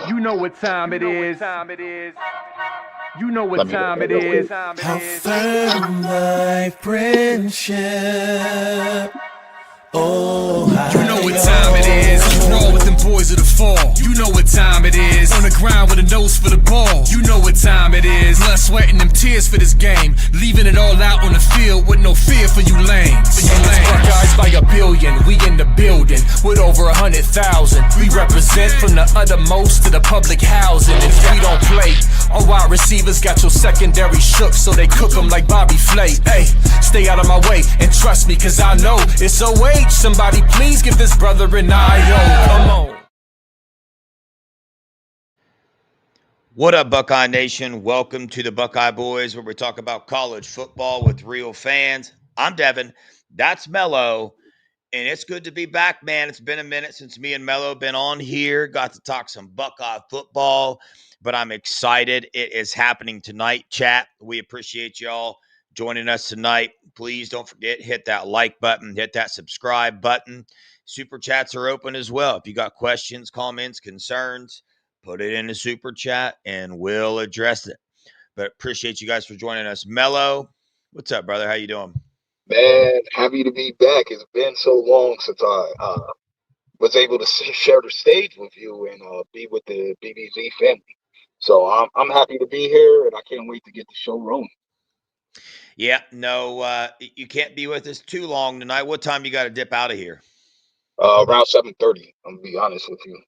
You know what time it is. You know what time it is. How firm my friendship. Oh, you know what time it is. Raw with them boys of the fall. You know what time it is. On the ground with a nose for the ball. You know what time it is. Blood, sweat, and them tears for this game. Leaving it all out on the field with no fear for you lames. Buckeyes by a billion. We in the building with over 100,000. We represent from the uttermost to the public housing. If we don't play, our wide receivers got your secondary shook, so they cook them like Bobby Flay. Hey, stay out of my way and trust me, cause I know it's OH. Somebody please give this brother an IO. Come on. What up, Buckeye Nation? Welcome to the Buckeye Boys, where we talk about college football with real fans. I'm Devin. That's Mello. And it's good to be back, man. It's been a minute since me and Mello been on here. Got to talk some Buckeye football, but I'm excited. It is happening tonight, chat. We appreciate y'all joining us tonight. Please don't forget, hit that like button, hit that subscribe button. Super chats are open as well. If you got questions, comments, concerns, put it in the super chat and we'll address it. But appreciate you guys for joining us. Mello, what's up, brother? How you doing? Man, happy to be back. It's been so long since I was able to share the stage with you and be with the BBZ family. So I'm happy to be here, and I can't wait to get the show rolling. Yeah, no, you can't be with us too long tonight. What time you got to dip out of here? Around 7:30. I'm gonna be honest with you.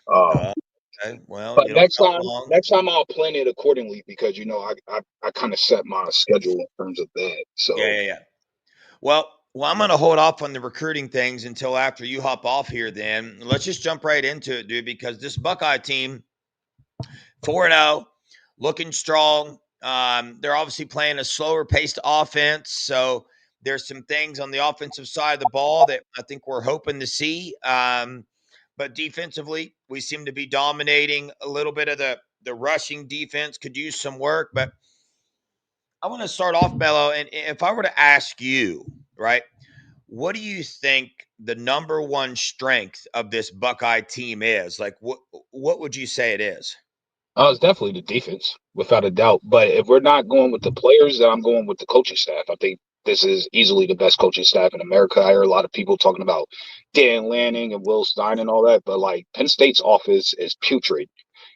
Okay, well, But you don't got long. next time I'll plan it accordingly because I kind of set my schedule in terms of that. So Yeah. Well, I'm going to hold off on the recruiting things until after you hop off here. Then let's just jump right into it, dude, because this Buckeye team, 4-0, looking strong. They're obviously playing a slower paced offense, so there's some things on the offensive side of the ball that I think we're hoping to see. But defensively, we seem to be dominating. A little bit of the rushing defense could use some work, but I want to start off, Mello, and if I were to ask you, right, what do you think the number one strength of this Buckeye team is? Like, what would you say it is? it's definitely the defense, without a doubt. But if we're not going with the players, then I'm going with the coaching staff. I think this is easily the best coaching staff in America. I hear a lot of people talking about Dan Lanning and Will Stein and all that, but like Penn State's office is putrid.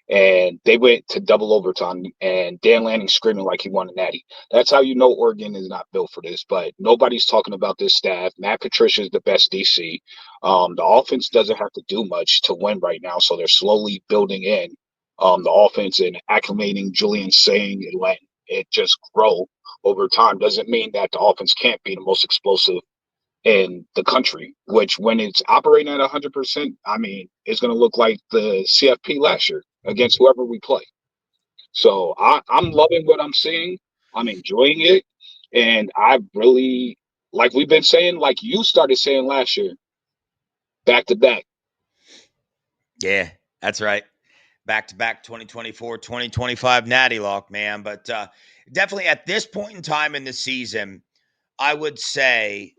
And they went to double overtime, and Dan Lanning screaming like he won a natty. That's how you know Oregon is not built for this. But nobody's talking about this staff. Matt Patricia is the best DC. The offense doesn't have to do much to win right now, so they're slowly building in the offense and acclimating Julian saying and letting it just grow over time. Doesn't mean that the offense can't be the most explosive in the country, which when it's operating at 100%, I mean, it's going to look like the CFP last year against whoever we play. So I'm loving what I'm seeing. I'm enjoying it. And I really, like we've been saying, like you started saying last year, back to back. Yeah, that's right. Back to back 2024, 2025 Natty Lock, man. But definitely at this point in time in the season, I would say,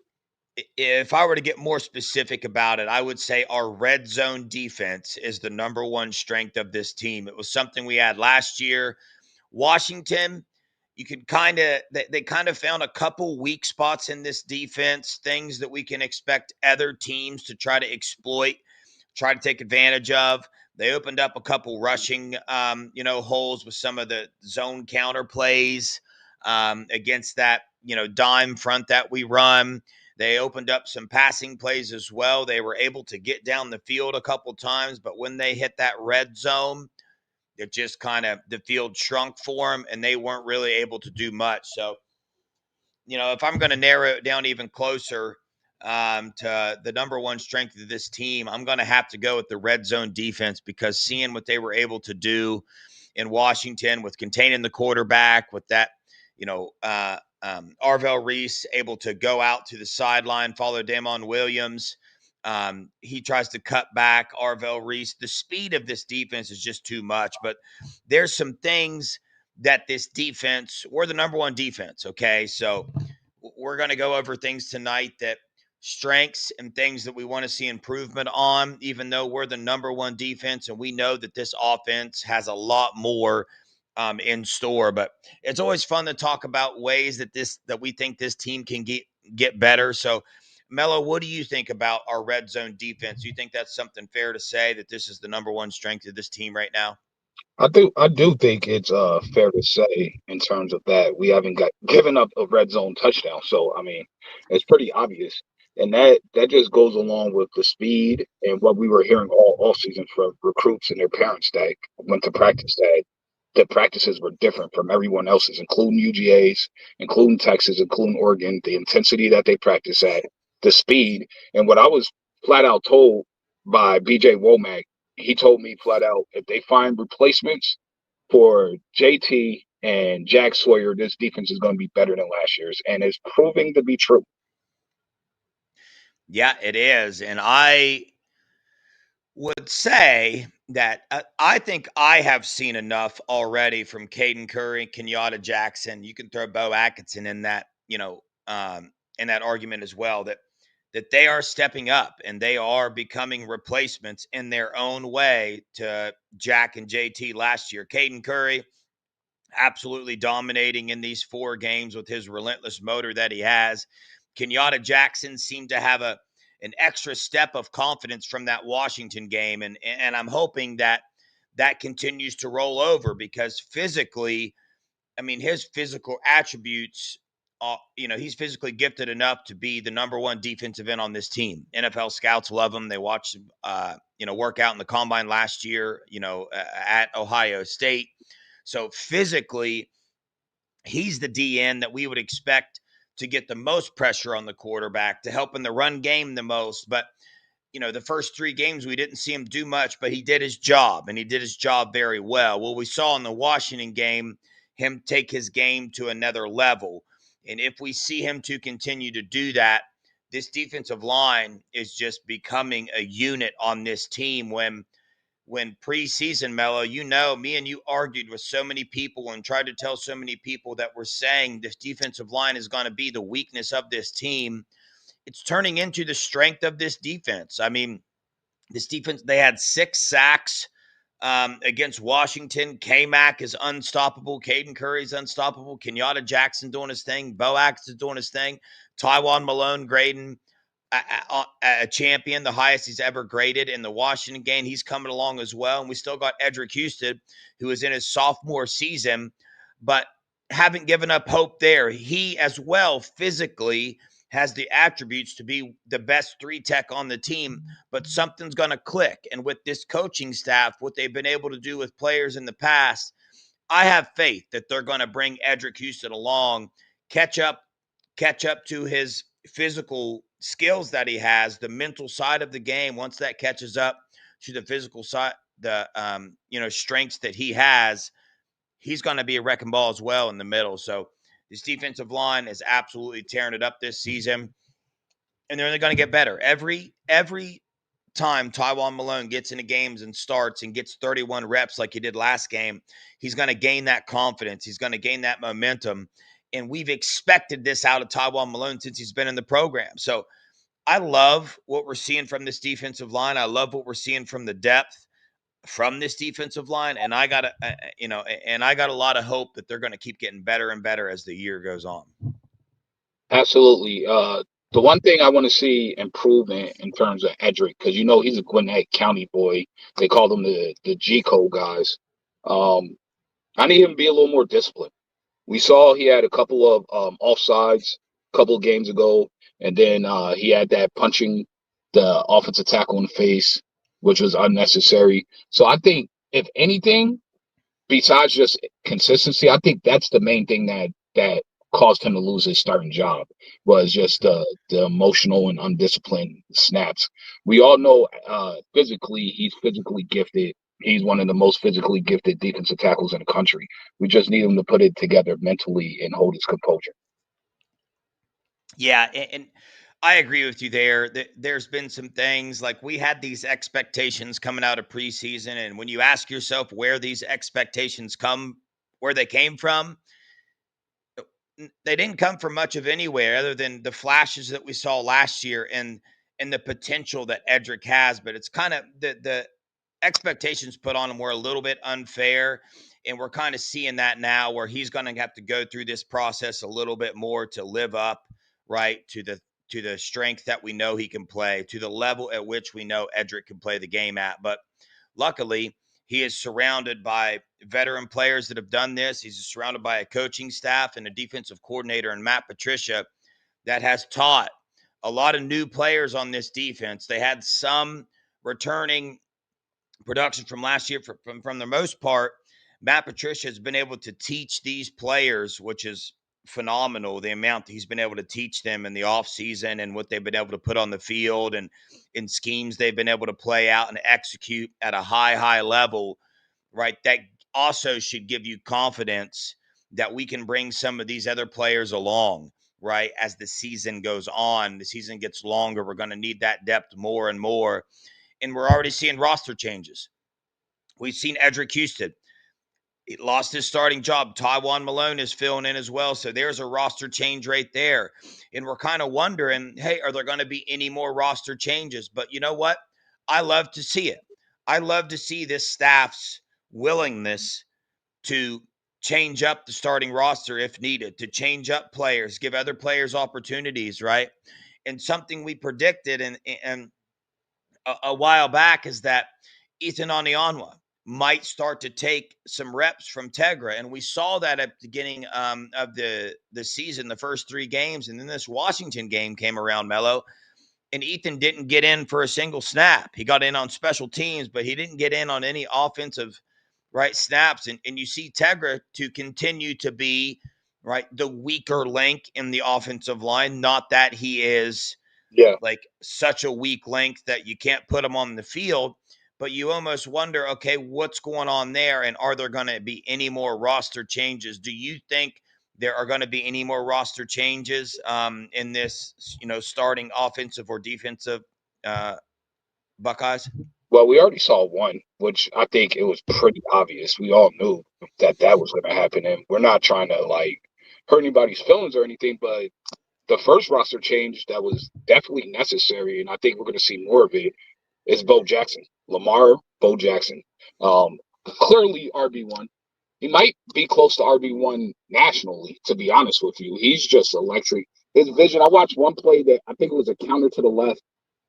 if I were to get more specific about it, I would say our red zone defense is the number one strength of this team. It was something we had last year. Washington, you could they kind of found a couple weak spots in this defense, things that we can expect other teams to try to exploit, try to take advantage of. They opened up a couple rushing, holes with some of the zone counter plays against that, dime front that we run. They opened up some passing plays as well. They were able to get down the field a couple times, but when they hit that red zone, it just kind of the field shrunk for them, and they weren't really able to do much. So, if I'm going to narrow it down even closer to the number one strength of this team, I'm going to have to go with the red zone defense, because seeing what they were able to do in Washington with containing the quarterback, with that, Arvell Reese able to go out to the sideline, follow Damon Williams. He tries to cut back Arvell Reese. The speed of this defense is just too much, but there's some things that this defense, we're the number one defense. Okay. So we're going to go over things tonight that strengths and things that we want to see improvement on, even though we're the number one defense and we know that this offense has a lot more in store. But it's always fun to talk about ways that we think this team can get better. So, Mello, what do you think about our red zone defense? Do you think that's something fair to say that this is the number one strength of this team right now? I do think it's fair to say in terms of that we haven't got given up a red zone touchdown. So I mean, it's pretty obvious, and that just goes along with the speed and what we were hearing all season from recruits and their parents that went to practice, that the practices were different from everyone else's, including UGA's, including Texas, including Oregon. The intensity that they practice at, the speed, and what I was flat out told by BJ Womack, he told me flat out, if they find replacements for JT and Jack Sawyer, this defense is going to be better than last year's, and it's proving to be true. Yeah, it is. And I would say that I think I have seen enough already from Caden Curry, Kenyatta Jackson. You can throw Bo Atkinson in that, in that argument as well. That they are stepping up and they are becoming replacements in their own way to Jack and JT last year. Caden Curry absolutely dominating in these 4 games with his relentless motor that he has. Kenyatta Jackson seemed to have an extra step of confidence from that Washington game, and I'm hoping that that continues to roll over because physically, I mean, his physical attributes. He's physically gifted enough to be the number one defensive end on this team. NFL scouts love him. They watched him, work out in the combine last year, at Ohio State. So physically, he's the DN that we would expect to get the most pressure on the quarterback, to help in the run game the most. But, the first 3 games, we didn't see him do much, but he did his job, and he did his job very well. Well, we saw in the Washington game him take his game to another level. And if we see him to continue to do that, this defensive line is just becoming a unit on this team. When preseason, Mello, me and you argued with so many people and tried to tell so many people that were saying this defensive line is going to be the weakness of this team. It's turning into the strength of this defense. I mean, this defense, they had 6 sacks against Washington. K-Mac is unstoppable. Caden Curry is unstoppable. Kenyatta Jackson doing his thing. Bo Axe is doing his thing. Tywone Malone grading a champion, the highest he's ever graded in the Washington game. He's coming along as well. And we still got Edric Houston, who is in his sophomore season, but haven't given up hope there. He as well physically has the attributes to be the best 3 tech on the team, but something's going to click. And with this coaching staff, what they've been able to do with players in the past, I have faith that they're going to bring Edric Houston along, catch up to his physical skills that he has, the mental side of the game. Once that catches up to the physical side, the strengths that he has, he's going to be a wrecking ball as well in the middle. So this defensive line is absolutely tearing it up this season, and they're only going to get better every time Tywone Malone gets into games and starts and gets 31 reps like he did last game. He's going to gain that confidence. He's going to gain that momentum. And we've expected this out of Tywone Malone since he's been in the program. So I love what we're seeing from this defensive line. I love what we're seeing from the depth from this defensive line. And I got a lot of hope that they're going to keep getting better and better as the year goes on. Absolutely. The one thing I want to see improvement in terms of Edric, because he's a Gwinnett County boy. They call them the G code guys. I need him to be a little more disciplined. We saw he had a couple of offsides a couple of games ago, and then he had that punching the offensive tackle in the face, which was unnecessary. So I think, if anything, besides just consistency, I think that's the main thing that caused him to lose his starting job, was just the emotional and undisciplined snaps. We all know physically, he's physically gifted. He's one of the most physically gifted defensive tackles in the country. We just need him to put it together mentally and hold his composure. Yeah, and I agree with you there. There's been some things like we had these expectations coming out of preseason, and when you ask yourself where these expectations where they came from, they didn't come from much of anywhere other than the flashes that we saw last year and the potential that Edric has. But it's kind of the expectations put on him were a little bit unfair. And we're kind of seeing that now where he's going to have to go through this process a little bit more to live up, right, to the strength that we know he can play, to the level at which we know Edric can play the game at. But luckily, he is surrounded by veteran players that have done this. He's surrounded by a coaching staff and a defensive coordinator in Matt Patricia that has taught a lot of new players on this defense. They had some returning production from last year. From the most part, Matt Patricia has been able to teach these players, which is phenomenal, the amount he's been able to teach them in the offseason and what they've been able to put on the field and in schemes they've been able to play out and execute at a high level, right? That also should give you confidence that we can bring some of these other players along, right? As the season goes on, the season gets longer, we're going to need that depth more and more. And we're already seeing roster changes. We've seen Edric Houston. He lost his starting job. Taiwan Malone is filling in as well. So there's a roster change right there. And we're kind of wondering, hey, are there going to be any more roster changes? But you know what? I love to see it. I love to see this staff's willingness to change up the starting roster if needed, to change up players, give other players opportunities, right? And something we predicted and a while back is that Ethan Onianwa might start to take some reps from Tegra. And we saw that at the beginning of the season, the first 3 games. And then this Washington game came around, Mello, and Ethan didn't get in for a single snap. He got in on special teams, but he didn't get in on any offensive snaps. And you see Tegra to continue to be the weaker link in the offensive line. Not that he is like such a weak link that you can't put him on the field, but you almost wonder, okay, what's going on there? And are there going to be any more roster changes? Do you think there are going to be any more roster changes in this, starting offensive or defensive Buckeyes? Well, we already saw one, which I think it was pretty obvious. We all knew that that was going to happen, and we're not trying to hurt anybody's feelings or anything, but the first roster change that was definitely necessary, and I think we're going to see more of it, is Bo Jackson. Lamar, Bo Jackson. Clearly RB1. He might be close to RB1 nationally, to be honest with you. He's just electric. His vision, I watched one play that I think it was a counter to the left.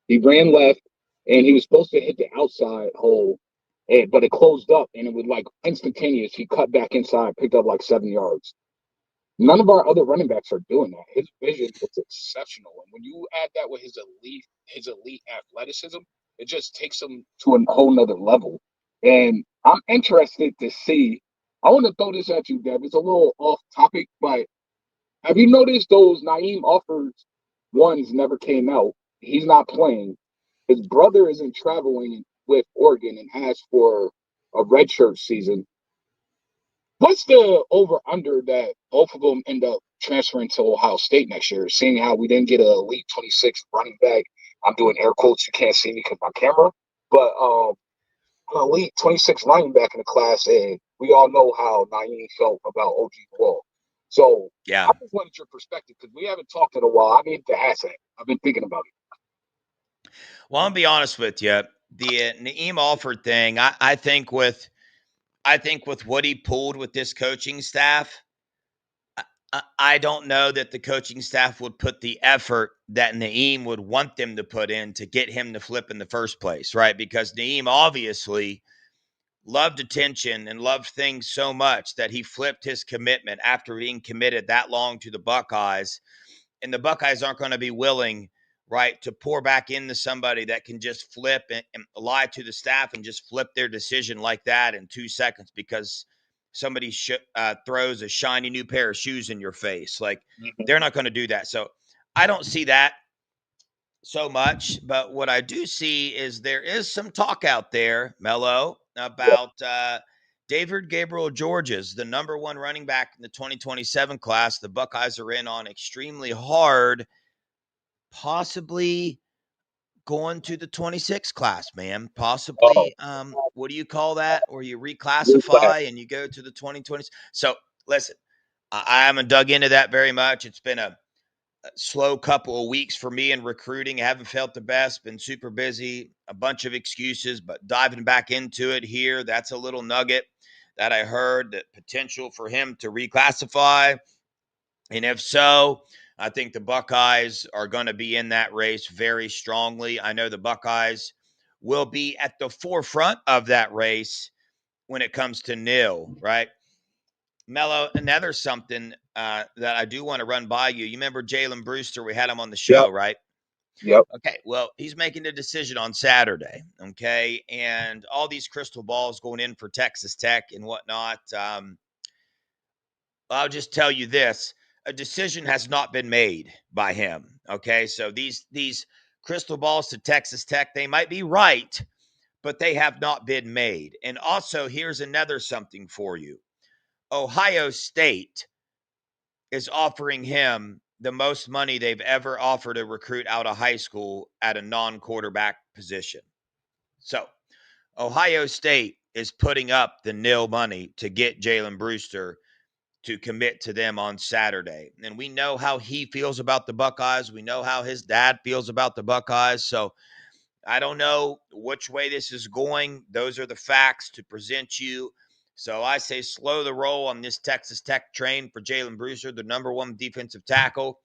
He ran left, and he was supposed to hit the outside hole, but it closed up, and it was instantaneous. He cut back inside, picked up 7 yards. None of our other running backs are doing that. His vision is exceptional, and when you add that with his elite athleticism, it just takes him to a whole nother level. And I'm interested to see. I want to throw this at you, Dev. It's a little off topic, but have you noticed those Naeem offers ones never came out? He's not playing. His brother isn't traveling with Oregon and has for a redshirt season. What's the over-under that both of them end up transferring to Ohio State next year, seeing how we didn't get an elite 26 running back? I'm doing air quotes. You can't see me because my camera. But an elite 26 running back in the class, and we all know how Naeem felt about OG Wall. So yeah, I just wanted your perspective because we haven't talked in a while. I need to ask that. I've been thinking about it. Well, I'll be honest with you. The Naeem Alford thing, I think with what he pulled with this coaching staff, I don't know that the coaching staff would put the effort that Naeem would want them to put in to get him to flip in the first place, right? Because Naeem obviously loved attention and loved things so much that he flipped his commitment after being committed that long to the Buckeyes. And the Buckeyes aren't going to be willing, right, to pour back into somebody that can just flip and lie to the staff and just flip their decision like that in 2 seconds because somebody throws a shiny new pair of shoes in your face. They're not going to do that. So I don't see that so much. But what I do see is there is some talk out there, Mello, about David Gabriel Georges, the number 1 running back in the 2027 class. The Buckeyes are in on extremely hard, possibly going to the 26 class, man. Possibly, what do you call that? Or you reclassify and you go to the 2020s. So listen, I haven't dug into that very much. It's been a slow couple of weeks for me in recruiting. I haven't felt the best, been super busy, a bunch of excuses, but diving back into it here, that's a little nugget that I heard, that potential for him to reclassify. And if so, I think the Buckeyes are going to be in that race very strongly. I know the Buckeyes will be at the forefront of that race when it comes to nil, right? Mello, another something that I do want to run by you. You remember Jalen Brewster? We had him on the show, Yep. right? Yep. Okay, well, he's making a decision on Saturday, okay? And all these crystal balls going in for Texas Tech and whatnot. I'll just tell you this: a decision has not been made by him, okay? So these crystal balls to Texas Tech, they might be right, but they have not been made. And also, here's another something for you. Ohio State is offering him the most money they've ever offered a recruit out of high school at a non-quarterback position. So Ohio State is putting up the nil money to get Jalen Brewster to commit to them on Saturday. And we know how he feels about the Buckeyes. We know how his dad feels about the Buckeyes. So I don't know which way this is going. Those are the facts to present you. So I say slow the roll on this Texas Tech train for Jalen Brewster, the number one defensive tackle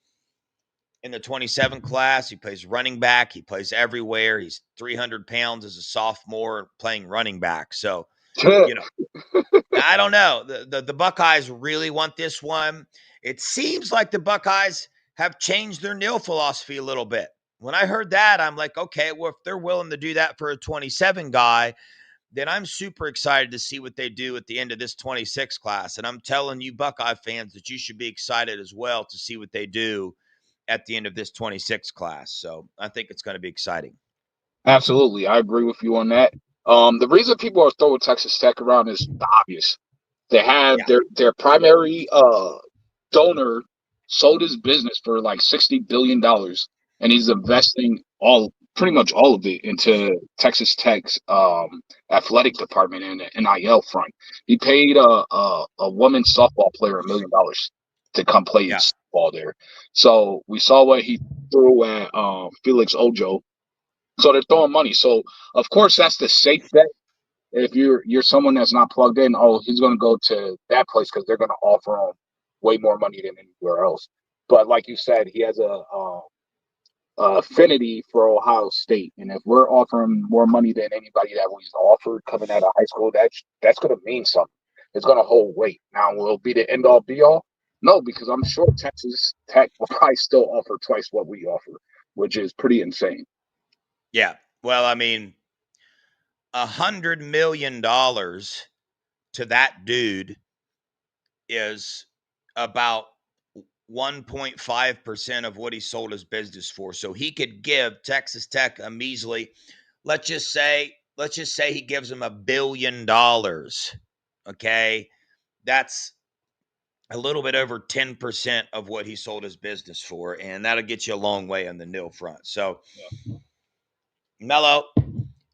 in the 27 class. He plays running back. He plays everywhere. He's 300 pounds as a sophomore playing running back. So, you know, I don't know. The Buckeyes really want this one. It seems like the Buckeyes have changed their nil philosophy a little bit. When I heard that, I'm like, okay, well, if they're willing to do that for a 27 guy, then I'm super excited to see what they do at the end of this 26 class. And I'm telling you, Buckeye fans, that you should be excited as well to see what they do at the end of this 26 class. So I think it's going to be exciting. Absolutely. I agree with you on that. The reason people are throwing Texas Tech around is obvious. They have Yeah. their primary donor sold his business for like $60 billion, and he's investing pretty much all of it into Texas Tech's athletic department and the NIL front. He paid a women's softball player $1 million to come play Yeah. softball there. So we saw what he threw at Felix Ojo. So they're throwing money. So of course that's the safe bet. If you're someone that's not plugged in, oh, he's going to go to that place because they're going to offer him way more money than anywhere else. But like you said, he has a affinity for Ohio State, and if we're offering more money than anybody that we've offered coming out of high school, that's going to mean something. It's going to hold weight. Now, will it be the end all be all? No, because I'm sure Texas Tech will probably still offer twice what we offer, which is pretty insane. Yeah. Well, I mean, $100 million to that dude is about 1.5% of what he sold his business for. So he could give Texas Tech a measly, let's just say he gives him $1 billion. Okay. That's a little bit over 10% of what he sold his business for. And that'll get you a long way on the nil front. So Mello,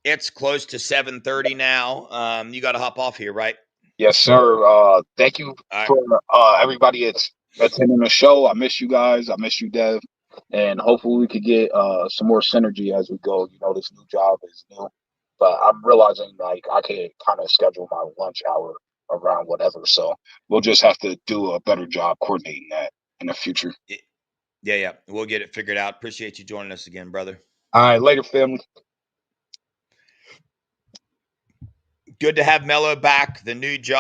it's close to 7:30 now. You got to hop off here, right? Yes, sir. Thank you All right. for everybody that's attending the show. I miss you guys. I miss you, Dev. And hopefully we could get some more synergy as we go. You know, this new job is new, but I'm realizing like I can kind of schedule my lunch hour around whatever. So we'll just have to do a better job coordinating that in the future. Yeah. We'll get it figured out. Appreciate you joining us again, brother. All right, later, family. Good to have Mello back. The new job.